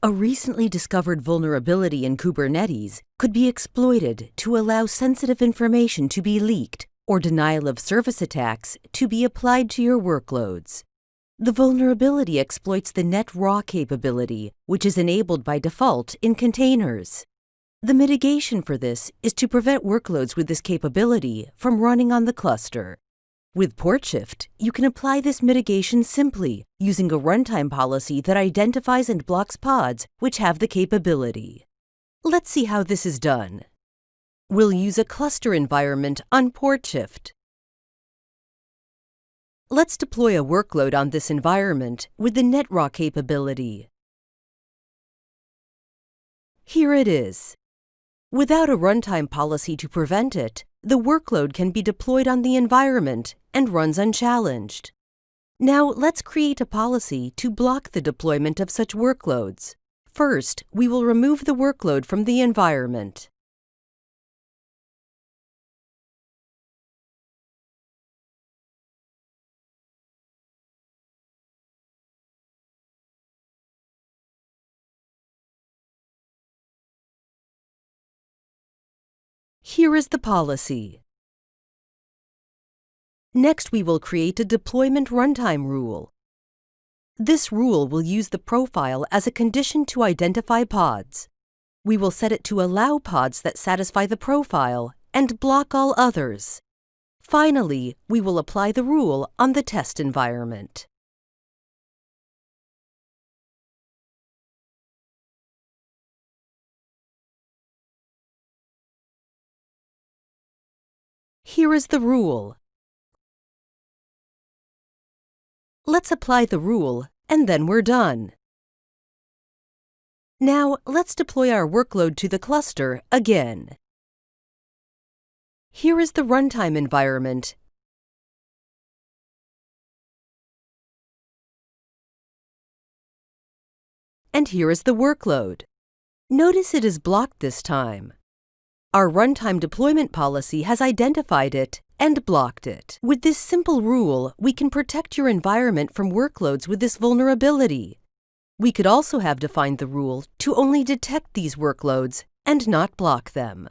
A recently discovered vulnerability in Kubernetes could be exploited to allow sensitive information to be leaked or denial of service attacks to be applied to your workloads. The vulnerability exploits the net raw capability, which is enabled by default in containers. The mitigation for this is to prevent workloads with this capability from running on the cluster. With Portshift, you can apply this mitigation simply using a runtime policy that identifies and blocks pods which have the capability. Let's see how this is done. We'll use a cluster environment on Portshift. Let's deploy a workload on this environment with the netraw capability. Here it is. Without a runtime policy to prevent it, the workload can be deployed on the environment and runs unchallenged. Now let's create a policy to block the deployment of such workloads. First, we will remove the workload from the environment. Here is the policy. Next, we will create a deployment runtime rule. This rule will use the profile as a condition to identify pods. We will set it to allow pods that satisfy the profile and block all others. Finally, we will apply the rule on the test environment. Here is the rule. Let's apply the rule, and then we're done. Now, let's deploy our workload to the cluster again. Here is the runtime environment. And here is the workload. Notice it is blocked this time. Our runtime deployment policy has identified it and blocked it. With this simple rule, we can protect your environment from workloads with this vulnerability. We could also have defined the rule to only detect these workloads and not block them.